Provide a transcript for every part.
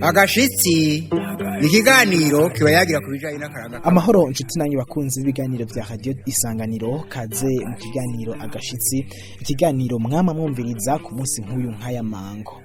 Agashitsi ni ikiganiro kiba yagira ku bijanye n'akaranga. Amahoro nshuti nanyu bakunzi b'ibiganiro vya radio Isanganiro, kaze mu kiganiro Agashitsi, ikiganiro mwama mwumviriza ku munsi nk'uyu nk'aya mango,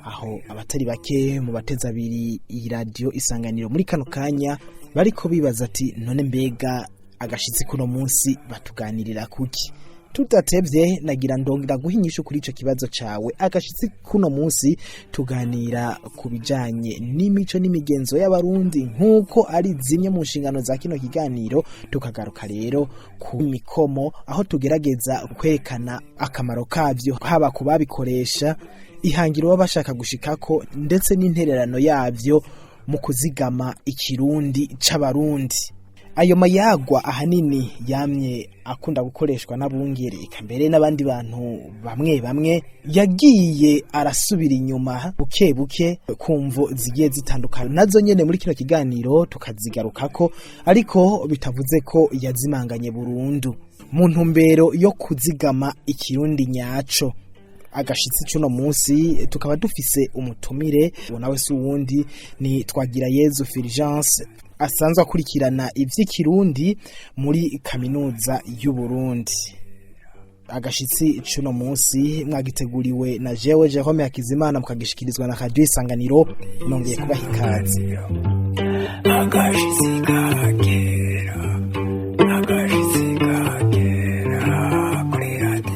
aho abatari bake mu bateza abiri iyi radio Isanganiro muri kano kanya bariko bibaza ati none mbega agashitsi kuno munsi batuganirira kuki? Tutatevye nagira ndongera guhinyisha kuri ico kibazo cawe. Agashitsi kuno munsi tuganira kubijanye n'imico n'imigenzo y'abarundi nkuko ari zimwe mu nshingano za kino kiganiro. Tukagaruka rero ku Imikomo, aho tugerageza kwerekana akamaro kavyo haba kubabikoresha, ihangiro baba bashaka gushikako, ndetse n'intererano yavyo mu kuzigama ikirundi c'abarundi. Ayo mayagwa ahanini yamye akunda gukoreshwa n'abungere, eka mbere n'abandi bantu bamwe yagiye arasubira inyuma buke buke kumvo zigiye zitandukana, nazo nyene muri kino kiganiro tukazigarukako, ariko bitavuze ko yazimanganye burundu mu ntumbero yo kuzigama ikirundi nyaco. Agashitsi cuno munsi tukaba dufise umutumire, nawe si uwundi ni Twagirayezu Fulgence, asanzwe akurikirana ivy'ikirundi muri kaminuza y'u Burundi. Agashitsi cuno munsi mwagiteguriwe na jewe Jerome Hakizimana, mukagishikirizwa na Radio Isanganiro. Nongeye kubaha ikaze. Agashitsi kagera, agashitsi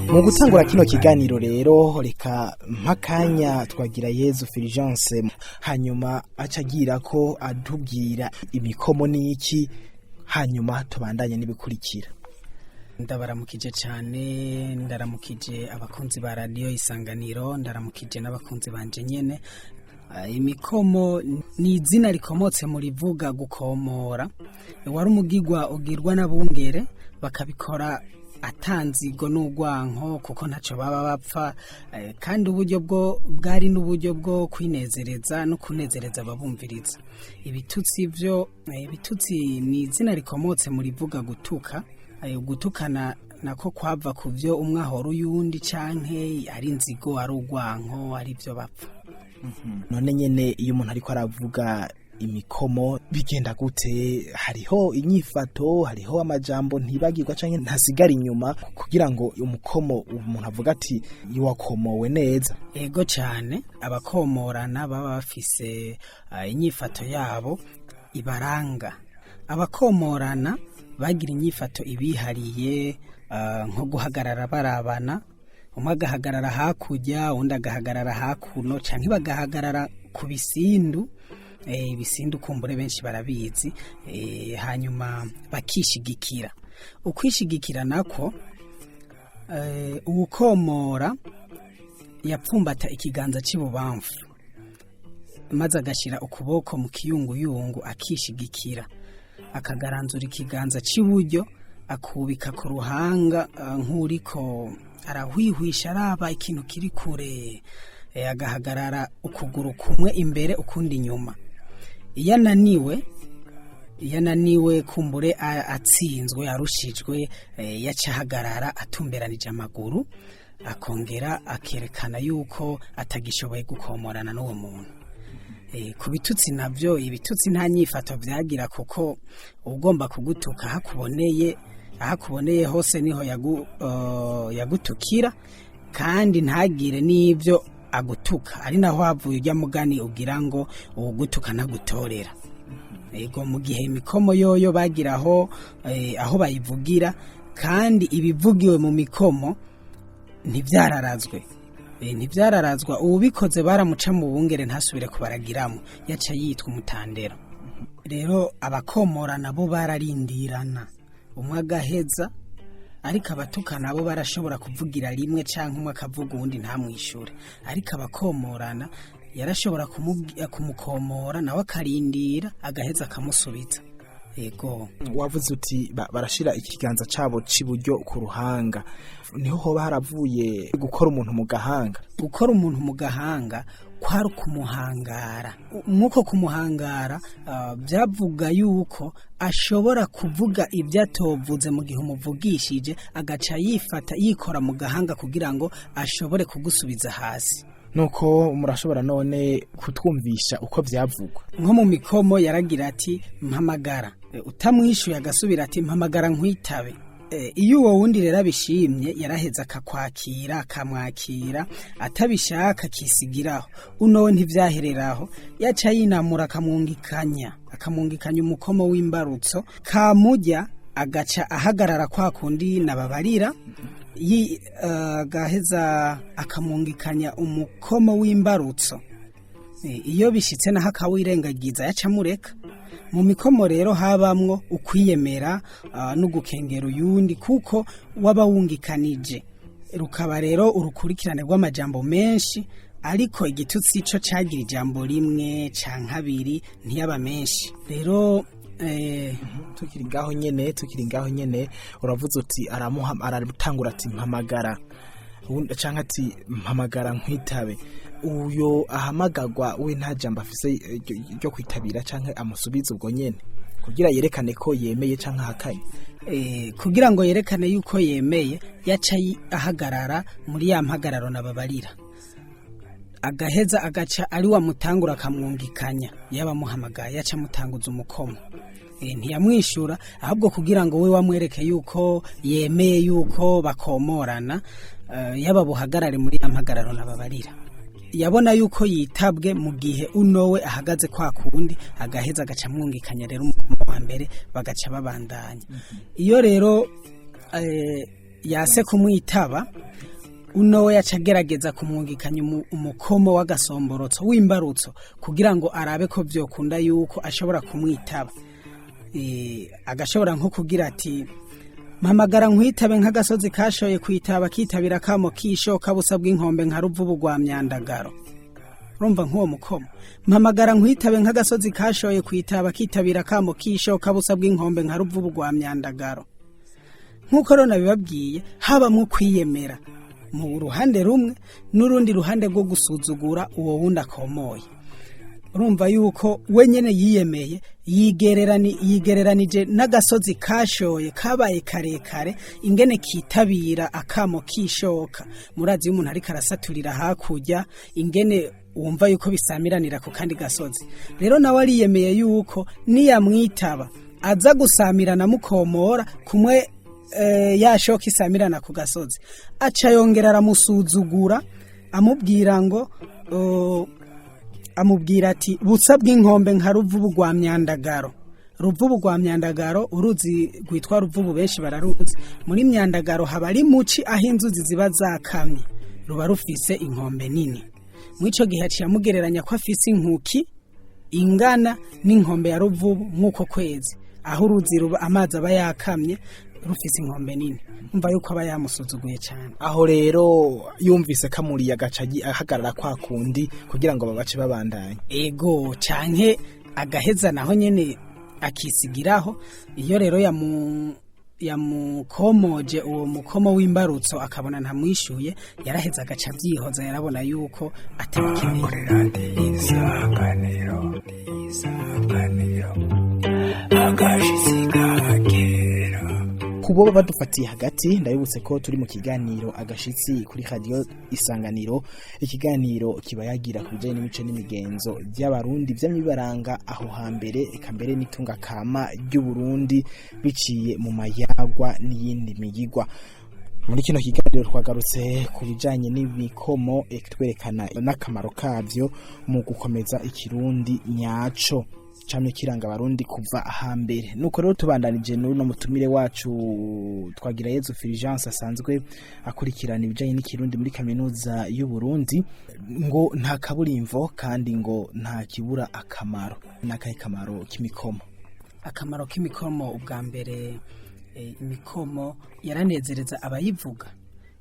mu gutangura kino kiganiro rero, reka mpakanya Twagirayezu Fulgence, hanyuma acagira ko adubwira imikomo niki, hanyuma tubandanye n'ibikurikira. Ndabaramukije cyane, ndaramukije abakunzi ba Radio Isanganiro, ndaramukije n'abakunzi banje nyene. Imikomo ni izina rikomotse mu rivuga gukomora, wari umugigwa ugirwa n'abungere bakabikora atanzigo n'ugwanko kuko ntaco baba bapfa, kandi uburyo bwo bwari n'uburyo bwo kwinezereza no kunezereza ababumviriza. Ibitutsi ni izina rikomotse muri vuga gutuka, gutukana nako kwava ku byo umwe ahora uyundi, canke ari nzigo ari ugwanko ari byo bapfa. None nyene iyo umuntu ariko aravuga imikomo bigenda gute? Hariho inyifato, hariho amajambo ntibagirwa canke ntasigara inyuma kugira ngo umukomo umuntu avuga ati wakomowe neza? Ego cyane, abakomorana baba bafise inyifato yabo ibaranga. Abakomorana bagira inyifato ibihariye, nko guhagarara barabana, umwe agahagarara hakurya undi agahagarara hakuno, canke bagahagarara ku bisindu. Ibisindu kumbure benshi barabizi, hanyuma bakishigikira. Ukwishigikira nako, uwukomora yapfumbata ikiganza c'ibubamfu maze agashira ukuboko mu kiyunguyungu akishigikira, akagaranzura ikiganza c'iburyo akubika ku ruhanga, nk'uriko arahwihwisha araba ikintu kiri kure, agahagarara ukuguru kumwe imbere ukundi inyuma. Iyo ananiwe kumbure atsinzwe arushijwe, yacahagarara atumberanije amaguru, akongera akerekana yuko atagishoboye gukomorana n'uwo muntu. Ku bitutsi navyo, ibitutsi nta nyifato vyagira, kuko ugomba kugutuka ahakuboneye hose niho yagutukira, kandi ntagire n'ivyo agutuka, ari naho havuye ujya mugani ugira ngo ugutuka nagutorera. Ego mu gihe imikomo yoyo bagiraho aho bayivugira, kandi ibivugiwe mu mikomo ntivyararazwa, ubikoze baramuca mu bungere ntasubire kubaragiramo, yaca yitwa umutandero. Rero abakomora nabo bararindirana, umwe agaheza, ariko abatuka nabo barashobora kuvugira rimwe canke umwe akavuga uwundi ntamwishure, ariko abakomorana yarashobora kumukomora nawe akarindira agaheza akamusubiza. Ego wavuze uti barashira ikiganza cabo ciburyo ku ruhanga, niho hoba haravuye gukora umuntu mu gahanga. Gukora umuntu mu gahanga kwari kumuhangara. Nk'uko kumuhangara byavuga yuko ashobora kuvuga ibyo atovuze mu gihe umuvugishije agaca yifata yikora mu gahanga kugira ngo ashobore kugusubiza hasi. Nuko murashobora none kutwumvisha uko byavugwa. Nko mu mikomo yaragira ati mpamagara, utamwishuye agasubira ati mpamagara nkwitabe. Iyo uwo wundi rero abishimye yaraheza akakwakira akamwakira, atabishaka kisigiraho uno ntivyahereraho, yaca yinamura akamwungikanya umukomo w'imbarutso, kamujya agaca ahagarara kwa kundi nababarira, gaheza akamwungikanya umukomo w'imbarutso. Iyo bishitse naho akawirengagiza yaca mureka. Mu mikomo rero habamwo ukwiyemera no gukengera uyundi kuko waba wungikanije, rukaba rero urukurikirane rw'amajambo menshi, ariko igitutsi ico cagira ijambo rimwe canke abiri ntiyaba menshi. Rero tukiri ngaho nyene uravuze uti aratangura ati mpamagara, canke ati mpamagara nkwitabe. Uyo ahamagagwa we nta jambo afise ryo kwitabira canke amusubiza ubwo nyene kugira yerekane ko yemeye canke ahakanye. Kugira ngo yerekane yuko yemeye yaca ahagarara muri ya mpagararo nababarira, agaheza agaca ari wa mutangura akamwungikanya, yaba muhamagaye yaca mutanguza umukomo. Ntiyamwishura ahubwo kugira ngo we wamwereke yuko yemeye yuko bakomorana, yaba buhagarare muri ya mpagararo nababarira. Yabona yuko yitabwe mu gihe unowe ahagaze kwa kundi, agaheza agaca mwungikanya rero umukomo wa mbere bagaca babandanya. Iyo rero yase kumwitaba, unowe yaca agerageza kumwungikanya umukomo w'agasomborotso w'imbarutso kugira ngo arabe ko vyokunda yuko ashobora kumwitaba. Agashobora nko kugira ati mpamagara nkwitabe nk'agasozi kashoye kwitaba kitabira kamo kishoka busa bw'inkombe nka ruvubu rwa myandagaro. Urumva nk'uwo mukomo, mpamagara nkwitabe nk'agasozi kashoye kwitaba kitabira kamo kishoka busa bw'inkombe nka ruvubu rwa myandagaro. Nk'uko rero nabibabwiye, haba mu kwiyemera mu ruhande rumwe n'urundi ruhande rwo gusuzugura uwo wundi akomoye. Urumva yuko we nyene yiyemeye, yigereranije n'agasozi kashoye kabaye karekare ingene kitabira akamo kishoka. Murazi y'umuntu ariko arasaturira hakurya ingene wumva yuko bisamiranira ku kandi gasozi. Rero nawe ariyemeye yuko niyamwitaba aza gusamirana mukomora kumwe yashoka isamirana ku gasozi. Aca yongera aramusuzugura amubwira ngo amubwira ati butsa bw'inkombe nka ruvubu rwa myandagaro. Ruvubu rwa myandagaro uruzi rwitwa ruvubu benshi bararuzi. Muri myandagaro haba ari muci aho inzuzi ziba zakamye, ruba rufise inkombe nini. Mwico gihe aciye amugereranya ko afise inkuki ingana n'inkombe ya ruvubu nk'uko kwezi, aho uruzi ruba amazi aba yakamye rufise inkombe nini. Umva yuko aba yamusuzuguye cyane. Aho rero yumvise kamuriye agaca ahagarara kwa kundi kugira ngo babace babandanye. Ego canke agaheza naho nyene akisigiraho. Iyo rero yamukomoje uwo mukomo w'imbarutso akabona ntamwishuye, yaraheza agaca byihoza, yarabona yuko atabikeneye. Kubo badufatiye hagati, ndabibutse ko turi mu kiganiro agashitsi kuri radio Isanganiro. Ikiganiro kiba yagira kubijanye n'imico n'imigenzo by'abarundi by'amibaranga aho hambere, eka mbere n'itunga kama ry'u Burundi biciye mu mayagwa n'iyindi migigwa. Muri kino kiganiro twagarutse ku bijanye n'ibikomo, twerekana n'akamaro kavyo mu gukomeza ikirundi nyaco camye kiranga abarundi kuva hambere. Nuko rero tubandanije no mutumire wacu twagira Yezu Fulgence asanzwe akurikirana ibijanye n'ikirundi muri kaminuza y'u Burundi, ngo nta kaburimvo kandi ngo nta kibura akamaro. Nakahe kamaro k'imikomo? Akamaro k'imikomo ubwa mbere, imikomo yaranezereza abayivuga,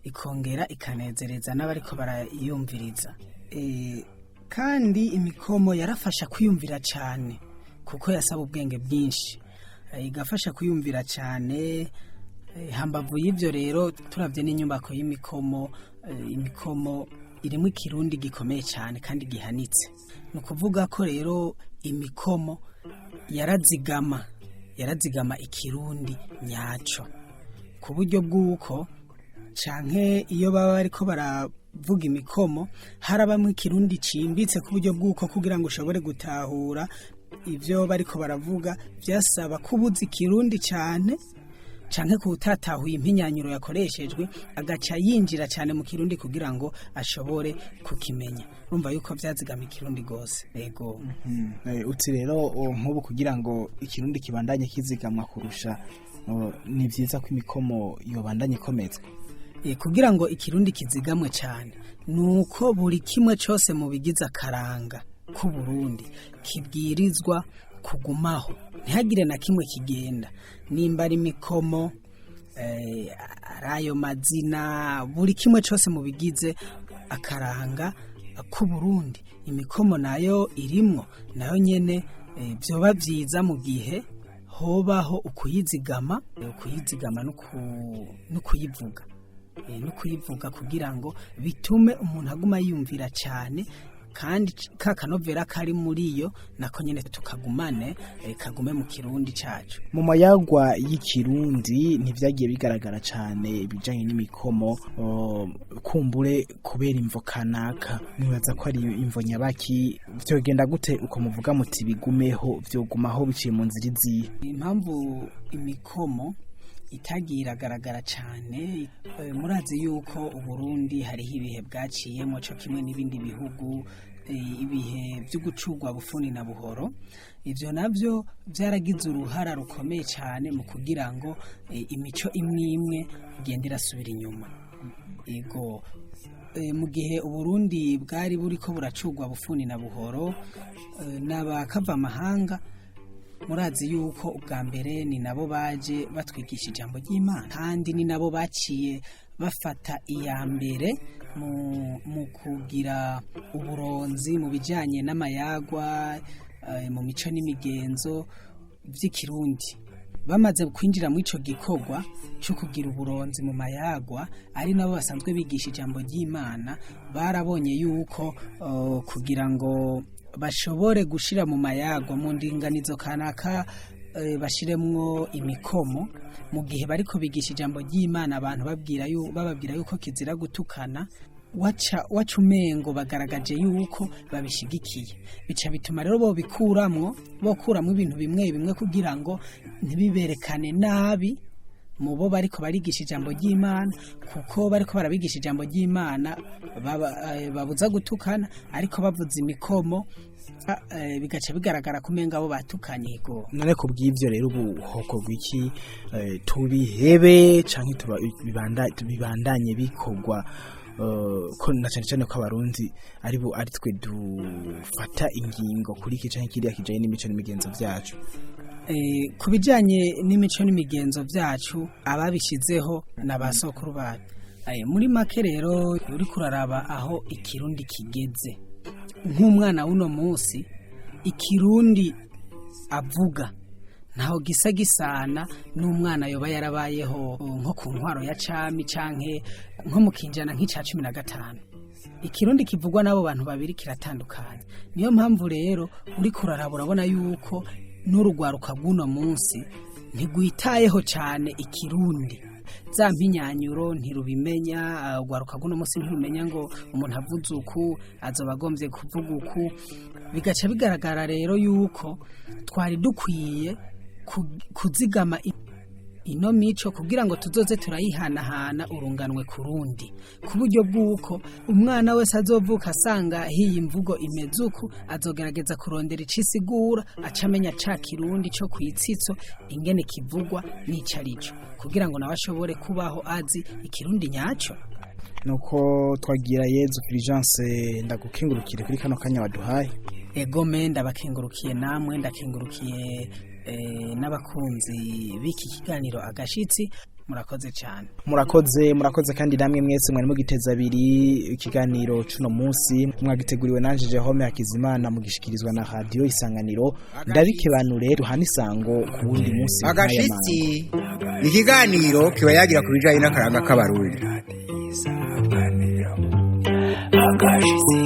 ikongera ikanezereza n'abariko barayumviriza. Kandi imikomo yarafasha kwiyumvira cyane kuko yasaba ubwenge bwinshi, igafasha kwiyumvira cyane. Hambavu y'ivyo rero turavye n'inyubako y'imikomo, imikomo irimo ikirundi gikomeye cyane kandi gihanitse. Ni ukuvuga ko rero Imikomo yarazigama ikirundi nyaco ku buryo bw'uko canke iyo baba bariko baravuga imikomo harabamwe ikirundi cimbitse ku buryo bw'uko kugira ngo ushobore gutahura ivyo bariko baravuga vyasaba kubuza ikirundi cyane canke kutatahuye impinyanyuro yakoreshejwe agaca yinjira cyane mu kirundi kugira ngo ashobore kukimenya. Urumva yuko vyazigama ikirundi gose. Yego. Uti rero nk'ubu kugira ngo ikirundi kibandanye kizigamwa kurusha ni vyiza ko imikomo yobandanye ikomezwa. Kugira ngo ikirundi kizigamwe cyane nuko buri kimwe cyose mu bigize akaranga ku Burundi kibwirizwa kugumaho, ntihagire na kimwe kigenda. Nimba ari imikomo arayo mazina, buri kimwe cyose mu bigize akaranga ku Burundi, imikomo nayo irimwo, nayo nyene byoba vyiza mu gihe hobaho ukuyizigama no kuyivuga. No kuyivuga kugira ngo bitume umuntu aguma yumvira cyane, kandi kakanovera kari muri yo nako nyene tukagumane kagume mu kirundi cacu. Mu mayagwa y'ikirundi ntivyagiye bigaragara cyane ibijanye n'imikomo, kumbure kubera imvo kanaka. Nibaza ko ari imvo nyabaki, vyogenda gute uko muvuga muti bigumeho, vyogumaho biciye mu nzira izihe? Impamvu imikomo itagira garagara cyane, murazi yuko Uburundi hariho ibihe bwaciyemo cyo kimwe n'ibindi bihugu, ibihe byo gucurwa bufuni na buhoro. Ivyo navyo byaragize uruhara rukomeye cyane mu kugira ngo imico imwe igende irasubira inyuma. Ego mu gihe Uburundi bwari buriko buracurwa bufuni na buhoro n'abakava amahanga, murazi yuko ubwa mbere ni nabo baje batwigisha ijambo ry'Imana, kandi ni nabo baciye bafata iya mbere mu kugira uburonzi mu bijanye n'amayagwa, mu mico n'imigenzo vy'ikirundi. Bamaze kwinjira mu ico gikorwa cyo kugira uburonzi mu mayagwa, ari nabo basanzwe bigisha ijambo ry'Imana, barabonye yuko kugira ngo bashobore gushira mu mayagwa mu ndinganizo kanaka, bashiremwo imikomo mu gihe bariko bigisha ijambo ry'Imana, abantu bababwira yuko kizira gutukana, waca umengo bagaragaje yuko babishigikiye. Bica bituma rero bokuramwo ibintu bimwe kugira ngo ntibiberekane nabi mu bo bariko barigisha ijambo ry'Imana, kuko bariko barabigisha ijambo ry'Imana babuza gutukana, ariko bavuza imikomo bigaca bigaragara kumenga abo batukanye. Go none ko bw'ivyo rero ubu hokorwa iki? Tubihebe canke bibandanye bikorwa, ko na cyane ko abarundi ari twe dufata ingingo kuri iki canke kiriya kijanye n'imico n'imigenzo vyacu? Ku bijanye n'imico n'imigenzo vyacu ababishizeho n'abasokuru bacu. Muri make rero uri kuraraba aho ikirundi kigeze, nk'umwana w'uno munsi ikirundi avuga ntaho gisa gisana n'umwana yoba yarabayeho nko ku ntwaro ya cami canke nko mu kinjana nk'ica 15. Ikirundi kivugwa n'abo bantu babiri kiratandukanye. Niyo mpamvu rero uri kuraraba urabona yuko n'urugwaruka rw'uno munsi ntigwitayeho cyane ikirundi. Za mpinyanyuro ntirubimenya, urwaruka rw'uno munsi ntirumenya ngo umuntu avuze uku azoba agombye kuvuga uku. Bigaca bigaragara rero yuko twari dukwiye kuzigama ino mico kugira ngo tuzoze turayihanahana urunganwe ku rundi, ku buryo bw'uko umwana wese azovuka asanga hiyi mvugo imeze uku, azogerageza kurondera icisigura, acamenya ca kirundi cyo kwitsitso ingene kivugwa n'icarico, kugira ngo nawe ashobore kubaho azi ikirundi nyaco. Nuko twagira Yezu Fulgence, ndagukengurukire kuri kano kanya waduhaye. Ego menda bakengurukiye namwe, ndakengurukiye n'abakunzi b'iki kiganiro agashitsi. Murakoze cyane. Murakoze kandi namwe mwese mwari mugiteza abiri ikiganiro cuno munsi, mwagiteguriwe nanje Jehome Hakizimana, mugishikirizwa na radio Isanganiro. Ndabikebanure duhana isango ku wundi munsi. Agashitsi ni ikiganiro kiba yagira ku bijanye n'akaranga k'abarundi. cyahashitse